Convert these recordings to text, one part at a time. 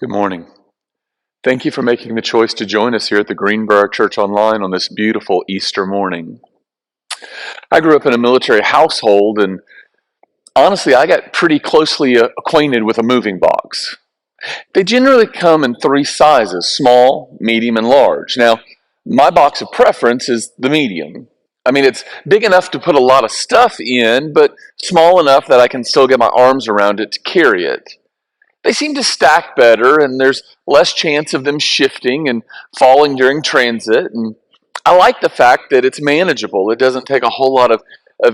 Good morning. Thank you for making the choice to join us here at the Greenbrier Church Online on this beautiful Easter morning. I grew up in a military household, and honestly, I got pretty closely acquainted with a moving box. They generally come in three sizes: small, medium, and large. Now, my box of preference is the medium. I mean, it's big enough to put a lot of stuff in, but small enough that I can still get my arms around it to carry it. They seem to stack better, and there's less chance of them shifting and falling during transit. And I like the fact that it's manageable. It doesn't take a whole lot of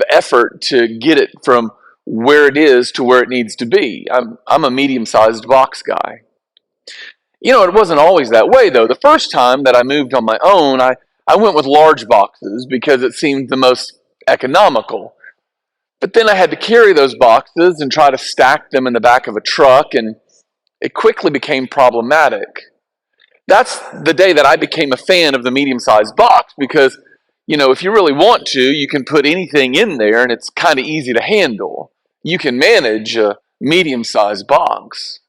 effort to get it from where it is to where it needs to be. I'm a medium-sized box guy. You know, it wasn't always that way, though. The first time that I moved on my own, I went with large boxes because it seemed the most economical. But then I had to carry those boxes and try to stack them in the back of a truck, and it quickly became problematic. That's the day that I became a fan of the medium-sized box because, if you really want to, you can put anything in there and it's kind of easy to handle. You can manage a medium-sized box.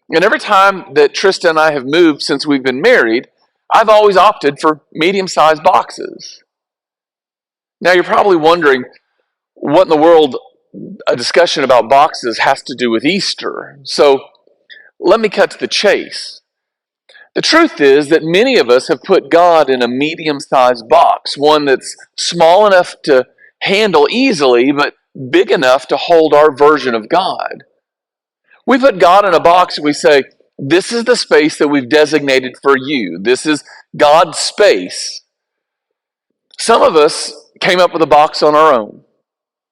And every time that Trista and I have moved since we've been married, I've always opted for medium-sized boxes. Now you're probably wondering, what in the world a discussion about boxes has to do with Easter? So let me cut to the chase. The truth is that many of us have put God in a medium-sized box, one that's small enough to handle easily, but big enough to hold our version of God. We put God in a box and we say, this is the space that we've designated for you. This is God's space. Some of us came up with a box on our own.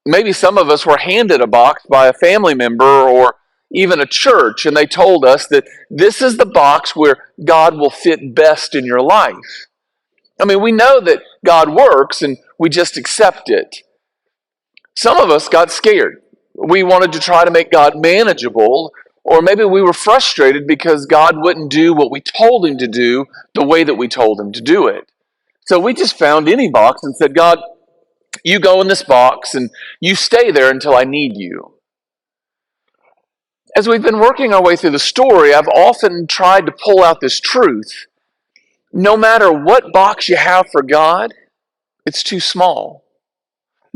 Maybe some of us were handed a box by a family member or even a church, and they told us that this is the box where God will fit best in your life. I mean, we know that God works, and we just accept it. Some of us got scared. We wanted to try to make God manageable, or maybe we were frustrated because God wouldn't do what we told him to do the way that we told him to do it. So we just found any box and said, God, you go in this box and you stay there until I need you. As we've been working our way through the story, I've often tried to pull out this truth. No matter what box you have for God, it's too small.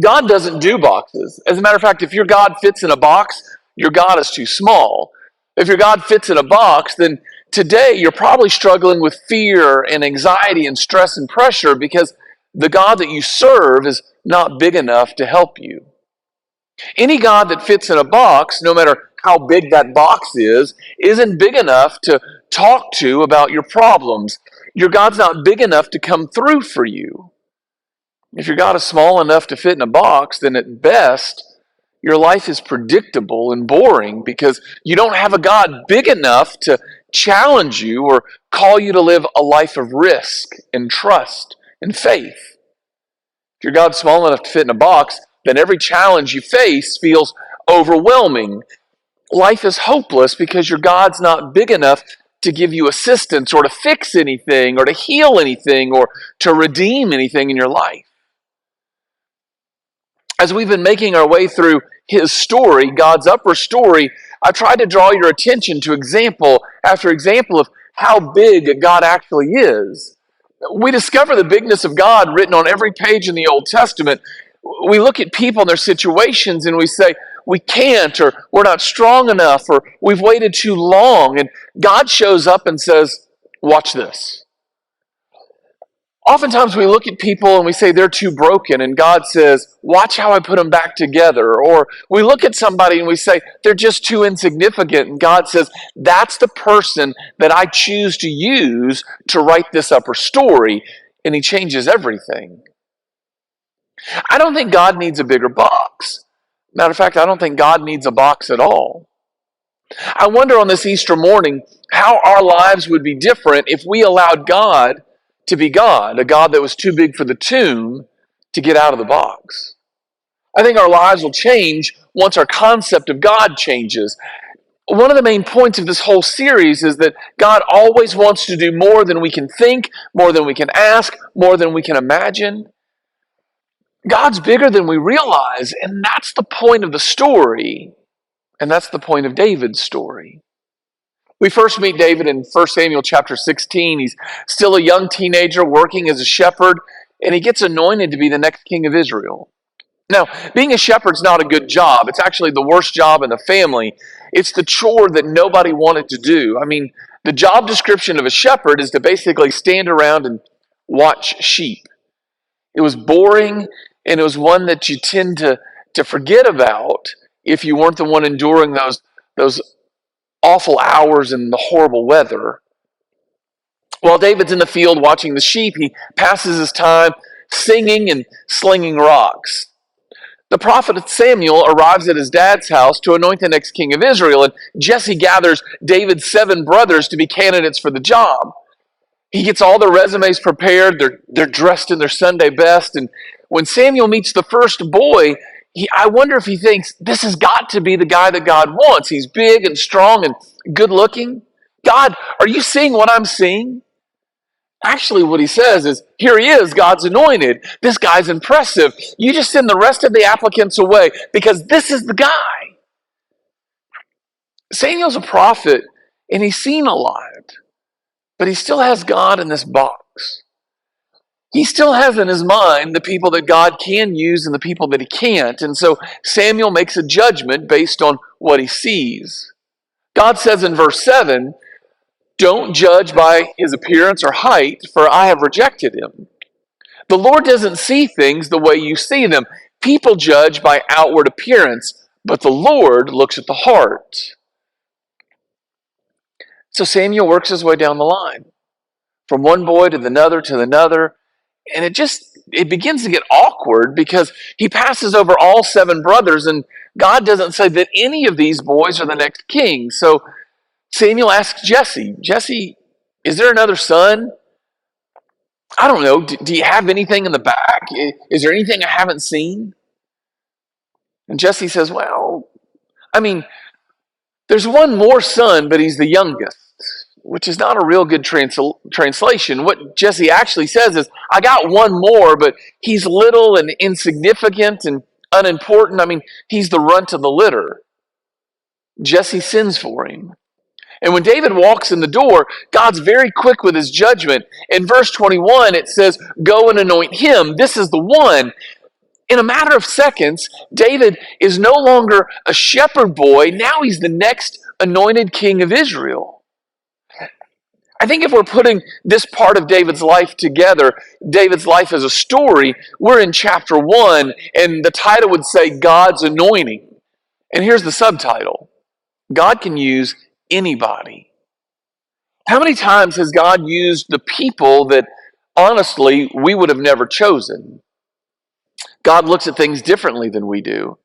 God doesn't do boxes. As a matter of fact, if your God fits in a box, your God is too small. If your God fits in a box, then today you're probably struggling with fear and anxiety and stress and pressure because the God that you serve is not big enough to help you. Any God that fits in a box, no matter how big that box is, isn't big enough to talk to about your problems. Your God's not big enough to come through for you. If your God is small enough to fit in a box, then at best, your life is predictable and boring because you don't have a God big enough to challenge you or call you to live a life of risk and trust and faith. If your God's small enough to fit in a box, then every challenge you face feels overwhelming. Life is hopeless because your God's not big enough to give you assistance or to fix anything or to heal anything or to redeem anything in your life. As we've been making our way through his story, God's upper story, I've tried to draw your attention to example after example of how big God actually is. We discover the bigness of God written on every page in the Old Testament. We look at people and their situations and we say, we can't, or we're not strong enough, or we've waited too long. And God shows up and says, watch this. Oftentimes we look at people and we say they're too broken, and God says, watch how I put them back together. Or we look at somebody and we say they're just too insignificant, and God says, that's the person that I choose to use to write this upper story, and he changes everything. I don't think God needs a bigger box. Matter of fact, I don't think God needs a box at all. I wonder on this Easter morning how our lives would be different if we allowed God to be God, a God that was too big for the tomb to get out of the box. I think our lives will change once our concept of God changes. One of the main points of this whole series is that God always wants to do more than we can think, more than we can ask, more than we can imagine. God's bigger than we realize, and that's the point of the story, and that's the point of David's story. We first meet David in 1 Samuel chapter 16. He's still a young teenager working as a shepherd, and he gets anointed to be the next king of Israel. Now, being a shepherd's not a good job. It's actually the worst job in the family. It's the chore that nobody wanted to do. I mean, the job description of a shepherd is to basically stand around and watch sheep. It was boring, and it was one that you tend to forget about if you weren't the one enduring those awful hours in the horrible weather. While David's in the field watching the sheep, he passes his time singing and slinging rocks. The prophet Samuel arrives at his dad's house to anoint the next king of Israel, and Jesse gathers David's 7 brothers to be candidates for the job. He gets all their resumes prepared. They're dressed in their Sunday best, and when Samuel meets the first boy, I wonder if he thinks, this has got to be the guy that God wants. He's big and strong and good looking. God, are you seeing what I'm seeing? Actually, what he says is, here he is, God's anointed. This guy's impressive. You just send the rest of the applicants away because this is the guy. Samuel's a prophet, and he's seen a lot, but he still has God in this box. He still has in his mind the people that God can use and the people that he can't. And so Samuel makes a judgment based on what he sees. God says in verse 7, don't judge by his appearance or height, for I have rejected him. The Lord doesn't see things the way you see them. People judge by outward appearance, but the Lord looks at the heart. So Samuel works his way down the line, from one boy to another, and it begins to get awkward because he passes over all 7 brothers, and God doesn't say that any of these boys are the next king. So Samuel asks Jesse, is there another son? I don't know. Do you have anything in the back? Is there anything I haven't seen? And Jesse says, well, I mean, there's one more son, but he's the youngest, which is not a real good translation. What Jesse actually says is, I got one more, but he's little and insignificant and unimportant. I mean, he's the runt of the litter. Jesse sends for him. And when David walks in the door, God's very quick with his judgment. In verse 21, it says, go and anoint him. This is the one. In a matter of seconds, David is no longer a shepherd boy. Now he's the next anointed king of Israel. I think if we're putting this part of David's life together, David's life as a story, we're in chapter 1, and the title would say God's anointing. And here's the subtitle. God can use anybody. How many times has God used the people that, honestly, we would have never chosen? God looks at things differently than we do.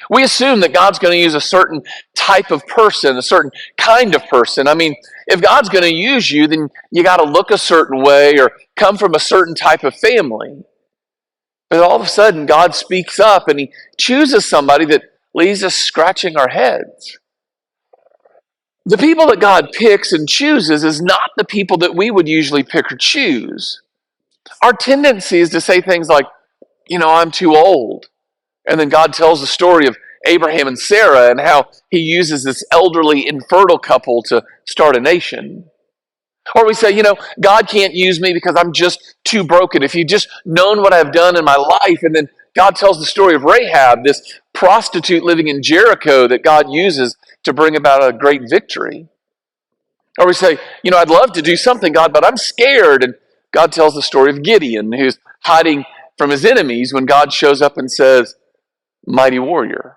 We assume that God's going to use a certain type of person, a certain kind of person. I mean, if God's going to use you, then you got to look a certain way or come from a certain type of family. But all of a sudden, God speaks up and he chooses somebody that leaves us scratching our heads. The people that God picks and chooses is not the people that we would usually pick or choose. Our tendency is to say things like, I'm too old. And then God tells the story of Abraham and Sarah and how he uses this elderly, infertile couple to start a nation. Or we say, God can't use me because I'm just too broken. If you'd just known what I've done in my life. And then God tells the story of Rahab, this prostitute living in Jericho that God uses to bring about a great victory. Or we say, I'd love to do something, God, but I'm scared. And God tells the story of Gideon, who's hiding from his enemies when God shows up and says, mighty warrior.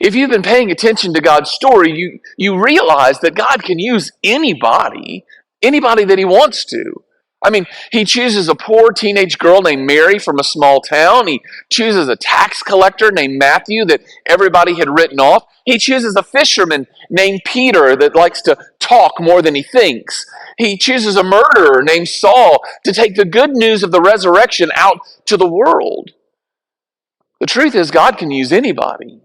If you've been paying attention to God's story, you realize that God can use anybody that he wants to. I mean, he chooses a poor teenage girl named Mary from a small town. He chooses a tax collector named Matthew that everybody had written off. He chooses a fisherman named Peter that likes to talk more than he thinks. He chooses a murderer named Saul to take the good news of the resurrection out to the world. The truth is, God can use anybody.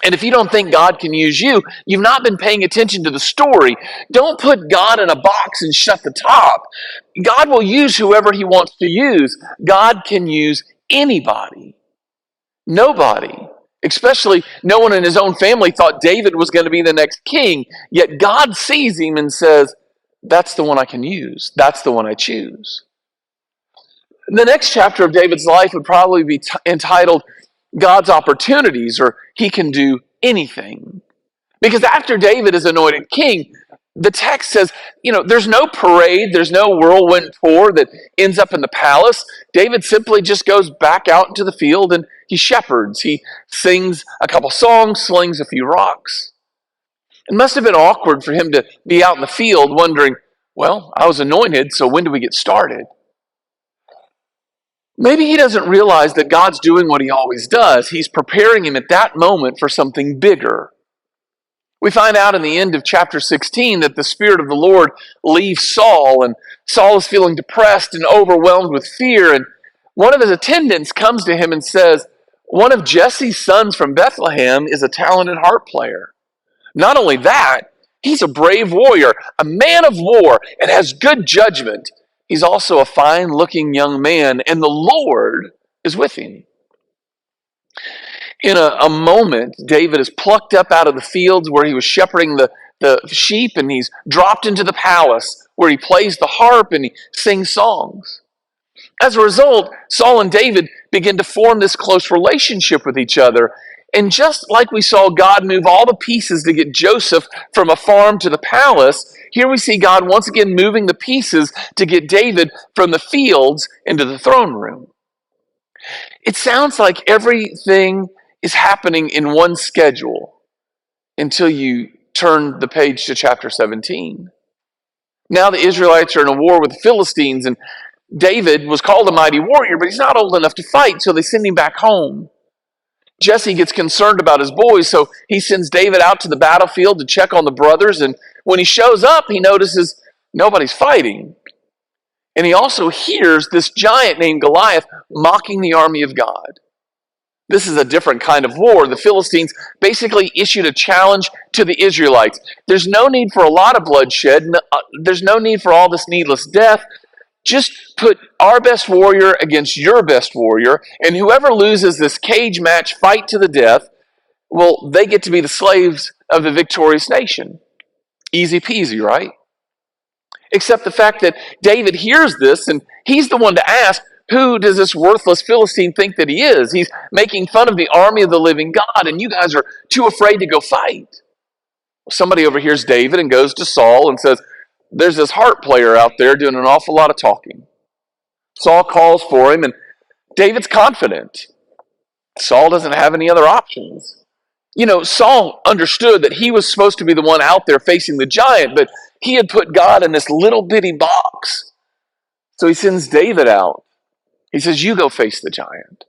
And if you don't think God can use you, you've not been paying attention to the story. Don't put God in a box and shut the top. God will use whoever he wants to use. God can use anybody. Nobody Especially no one in his own family thought David was going to be the next king. Yet God sees him and says, that's the one I can use. That's the one I choose. The next chapter of David's life would probably be entitled God's Opportunities, or He Can Do Anything. Because after David is anointed king, the text says, there's no parade, there's no whirlwind tour that ends up in the palace. David simply just goes back out into the field and he shepherds. He sings a couple songs, slings a few rocks. It must have been awkward for him to be out in the field wondering, well, I was anointed, so when do we get started? Maybe he doesn't realize that God's doing what he always does. He's preparing him at that moment for something bigger. We find out in the end of chapter 16 that the Spirit of the Lord leaves Saul, and Saul is feeling depressed and overwhelmed with fear, and one of his attendants comes to him and says, one of Jesse's sons from Bethlehem is a talented harp player. Not only that, he's a brave warrior, a man of war, and has good judgment. He's also a fine-looking young man, and the Lord is with him. In a moment, David is plucked up out of the fields where he was shepherding the sheep, and he's dropped into the palace where he plays the harp and he sings songs. As a result, Saul and David begin to form this close relationship with each other. And just like we saw God move all the pieces to get Joseph from a farm to the palace, here we see God once again moving the pieces to get David from the fields into the throne room. It sounds like everything is happening in one schedule until you turn the page to chapter 17. Now the Israelites are in a war with the Philistines, and David was called a mighty warrior, but he's not old enough to fight, so they send him back home. Jesse gets concerned about his boys, so he sends David out to the battlefield to check on the brothers, and when he shows up, he notices nobody's fighting. And he also hears this giant named Goliath mocking the army of God. This is a different kind of war. The Philistines basically issued a challenge to the Israelites. There's no need for a lot of bloodshed. There's no need for all this needless death. Just put our best warrior against your best warrior, and whoever loses this cage match fight to the death, well, they get to be the slaves of the victorious nation. Easy peasy, right? Except the fact that David hears this, and he's the one to ask, who does this worthless Philistine think that he is? He's making fun of the army of the living God, and you guys are too afraid to go fight. Somebody overhears David and goes to Saul and says, there's this harp player out there doing an awful lot of talking. Saul calls for him, and David's confident. Saul doesn't have any other options. Saul understood that he was supposed to be the one out there facing the giant, but he had put God in this little bitty box. So he sends David out. He says, you go face the giant.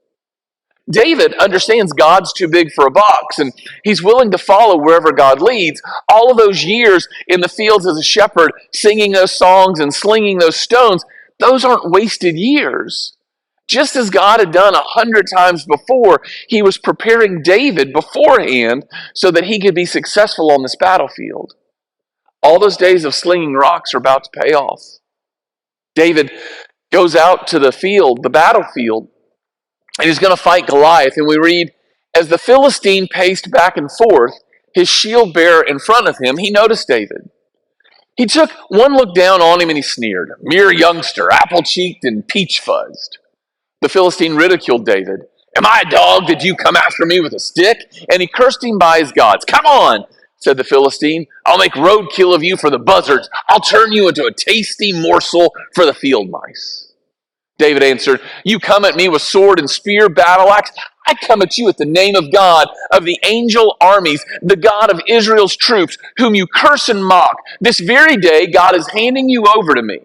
David understands God's too big for a box, and he's willing to follow wherever God leads. All of those years in the fields as a shepherd, singing those songs and slinging those stones, those aren't wasted years. Just as God had done 100 times before, he was preparing David beforehand so that he could be successful on this battlefield. All those days of slinging rocks are about to pay off. David goes out to the field, the battlefield, and he's going to fight Goliath. And we read, as the Philistine paced back and forth, his shield bearer in front of him, he noticed David. He took one look down on him and he sneered, mere youngster, apple-cheeked and peach-fuzzed. The Philistine ridiculed David. Am I a dog? Did you come after me with a stick? And he cursed him by his gods. Come on, said the Philistine. I'll make roadkill of you for the buzzards. I'll turn you into a tasty morsel for the field mice. David answered, you come at me with sword and spear, battle axe. I come at you at the name of God, of the angel armies, the God of Israel's troops, whom you curse and mock. This very day, God is handing you over to me.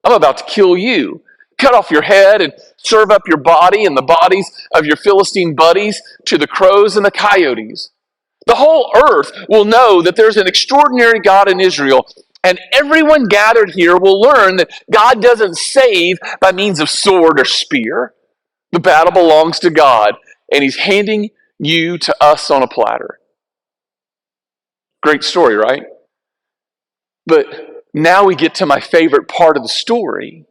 I'm about to kill you, cut off your head and serve up your body and the bodies of your Philistine buddies to the crows and the coyotes. The whole earth will know that there's an extraordinary God in Israel, and everyone gathered here will learn that God doesn't save by means of sword or spear. The battle belongs to God, and he's handing you to us on a platter. Great story, right? But now we get to my favorite part of the story.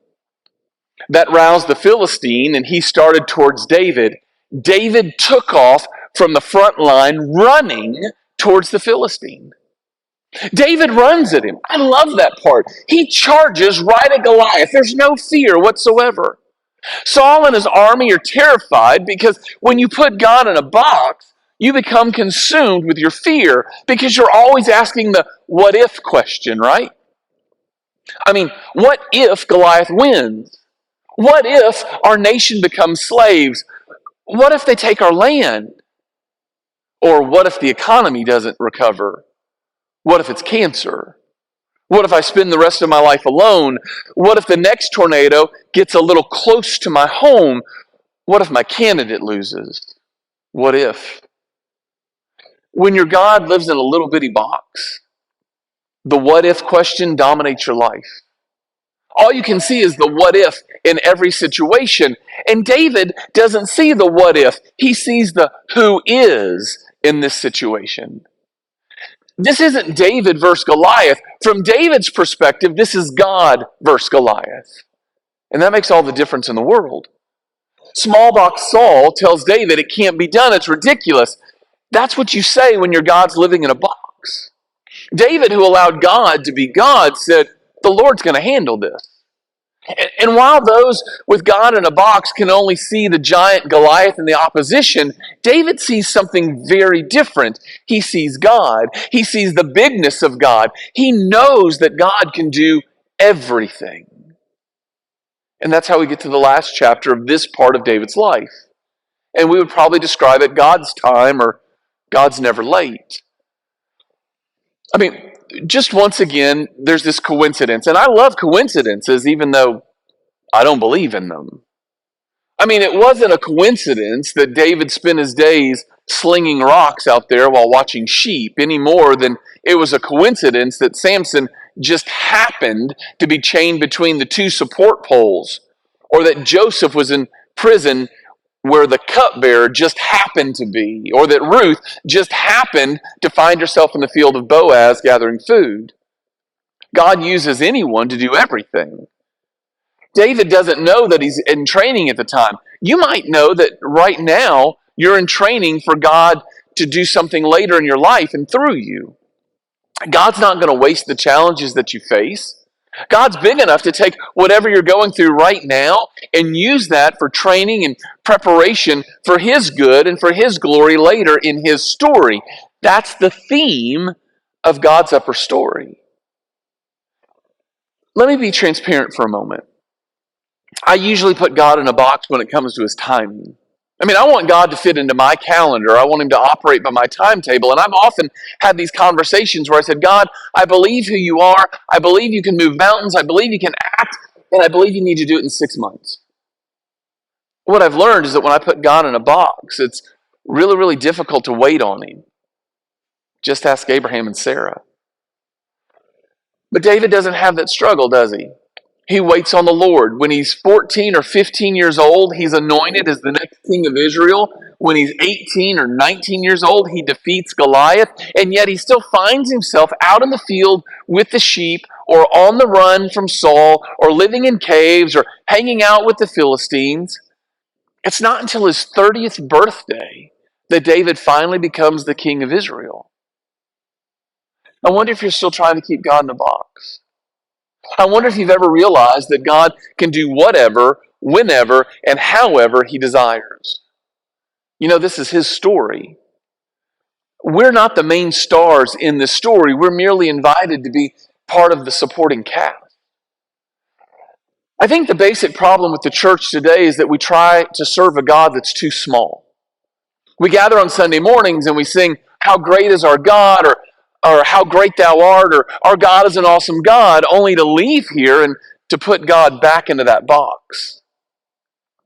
That roused the Philistine, and he started towards David. David took off from the front line running towards the Philistine. David runs at him. I love that part. He charges right at Goliath. There's no fear whatsoever. Saul and his army are terrified because when you put God in a box, you become consumed with your fear because you're always asking the what if question, right? I mean, what if Goliath wins? What if our nation becomes slaves? What if they take our land? Or what if the economy doesn't recover? What if it's cancer? What if I spend the rest of my life alone? What if the next tornado gets a little close to my home? What if my candidate loses? What if? When your God lives in a little bitty box, the what if question dominates your life. All you can see is the what if in every situation. And David doesn't see the what if. He sees the who is in this situation. This isn't David versus Goliath. From David's perspective, this is God versus Goliath. And that makes all the difference in the world. Small box Saul tells David it can't be done. It's ridiculous. That's what you say when your God's living in a box. David, who allowed God to be God, said, the Lord's going to handle this. And while those with God in a box can only see the giant Goliath in the opposition, David sees something very different. He sees God. He sees the bigness of God. He knows that God can do everything. And that's how we get to the last chapter of this part of David's life. And we would probably describe it God's time or God's never late. I mean, just once again, there's this coincidence. And I love coincidences, even though I don't believe in them. I mean, it wasn't a coincidence that David spent his days slinging rocks out there while watching sheep any more than it was a coincidence that Samson just happened to be chained between the two support poles, or that Joseph was in prison where the cupbearer just happened to be, or that Ruth just happened to find herself in the field of Boaz gathering food. God uses anyone to do everything. David doesn't know that he's in training at the time. You might know that right now you're in training for God to do something later in your life and through you. God's not going to waste the challenges that you face. God's big enough to take whatever you're going through right now and use that for training and preparation for His good and for His glory later in His story. That's the theme of God's upper story. Let me be transparent for a moment. I usually put God in a box when it comes to His timing. I mean, I want God to fit into my calendar. I want Him to operate by my timetable. And I've often had these conversations where I said, God, I believe who You are. I believe You can move mountains. I believe You can act. And I believe You need to do it in 6 months. What I've learned is that when I put God in a box, it's really, really difficult to wait on Him. Just ask Abraham and Sarah. But David doesn't have that struggle, does he? He waits on the Lord. When he's 14 or 15 years old, he's anointed as the next king of Israel. When he's 18 or 19 years old, he defeats Goliath. And yet he still finds himself out in the field with the sheep, or on the run from Saul, or living in caves, or hanging out with the Philistines. It's not until his 30th birthday that David finally becomes the king of Israel. I wonder if you're still trying to keep God in a box. I wonder if you've ever realized that God can do whatever, whenever, and however He desires. You know, this is His story. We're not the main stars in this story. We're merely invited to be part of the supporting cast. I think the basic problem with the church today is that we try to serve a God that's too small. We gather on Sunday mornings and we sing, "How great is our God," or "How great Thou art," or "Our God is an awesome God," only to leave here and to put God back into that box.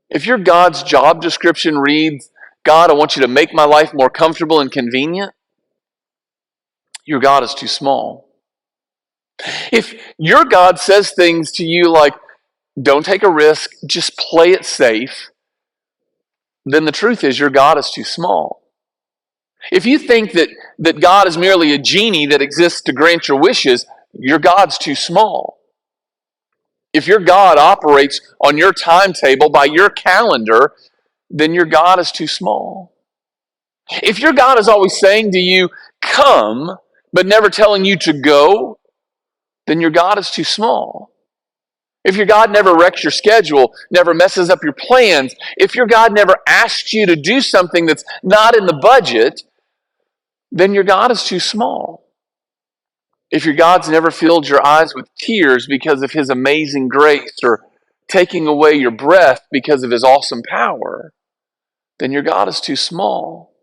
If your God's job description reads, "God, I want You to make my life more comfortable and convenient," your God is too small. If your God says things to you like, "Don't take a risk, just play it safe," then the truth is your God is too small. If you think that God is merely a genie that exists to grant your wishes, your God's too small. If your God operates on your timetable by your calendar, then your God is too small. If your God is always saying to you, come, but never telling you to go, then your God is too small. If your God never wrecks your schedule, never messes up your plans, if your God never asks you to do something that's not in the budget, then your God is too small. If your God's never filled your eyes with tears because of His amazing grace or taking away your breath because of His awesome power, then your God is too small.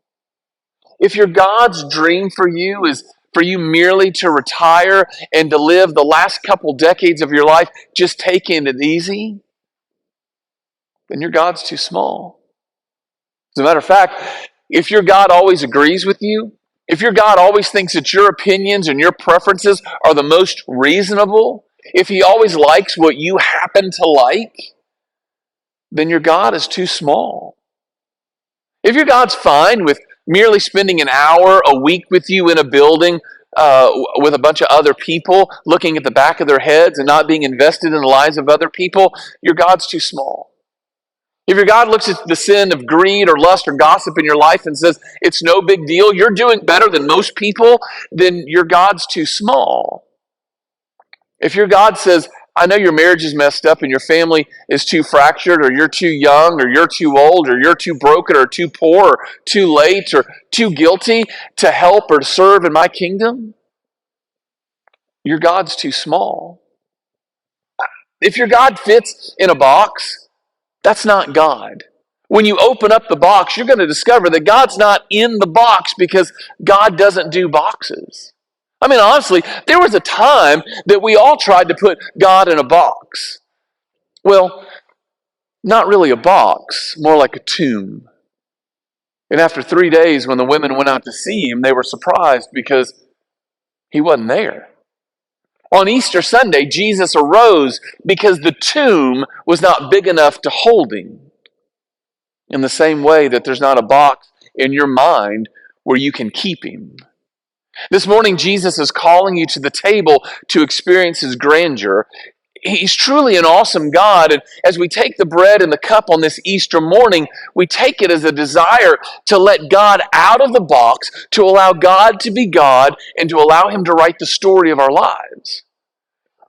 If your God's dream for you is for you merely to retire and to live the last couple decades of your life just taking it easy, then your God's too small. As a matter of fact, if your God always agrees with you, if your God always thinks that your opinions and your preferences are the most reasonable, if He always likes what you happen to like, then your God is too small. If your God's fine with merely spending an hour a week with you in a building with a bunch of other people, looking at the back of their heads and not being invested in the lives of other people, your God's too small. If your God looks at the sin of greed or lust or gossip in your life and says, it's no big deal, you're doing better than most people, then your God's too small. If your God says, I know your marriage is messed up and your family is too fractured, or you're too young, or you're too old, or you're too broken, or too poor, or too late, or too guilty to help or to serve in my kingdom, your God's too small. If your God fits in a box, that's not God. When you open up the box, you're going to discover that God's not in the box because God doesn't do boxes. I mean, honestly, there was a time that we all tried to put God in a box. Well, not really a box, more like a tomb. And after 3 days, when the women went out to see Him, they were surprised because He wasn't there. On Easter Sunday, Jesus arose because the tomb was not big enough to hold Him. In the same way that there's not a box in your mind where you can keep Him. This morning, Jesus is calling you to the table to experience His grandeur. He's truly an awesome God, and as we take the bread and the cup on this Easter morning, we take it as a desire to let God out of the box, to allow God to be God, and to allow Him to write the story of our lives.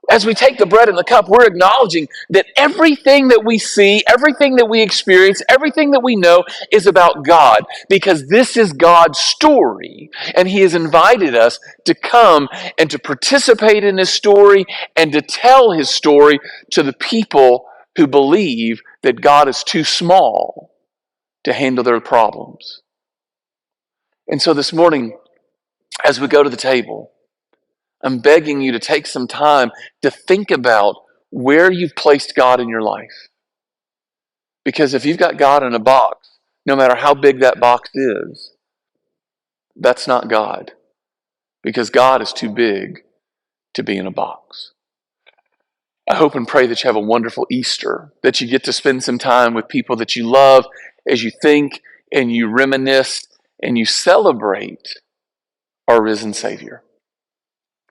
As we take the bread and the cup, we're acknowledging that everything that we see, everything that we experience, everything that we know is about God, because this is God's story, and He has invited us to come and to participate in His story and to tell His story to the people who believe that God is too small to handle their problems. And so this morning, as we go to the table, I'm begging you to take some time to think about where you've placed God in your life. Because if you've got God in a box, no matter how big that box is, that's not God. Because God is too big to be in a box. I hope and pray that you have a wonderful Easter, that you get to spend some time with people that you love as you think and you reminisce and you celebrate our risen Savior.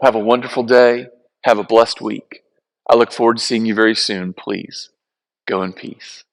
Have a wonderful day. Have a blessed week. I look forward to seeing you very soon. Please go in peace.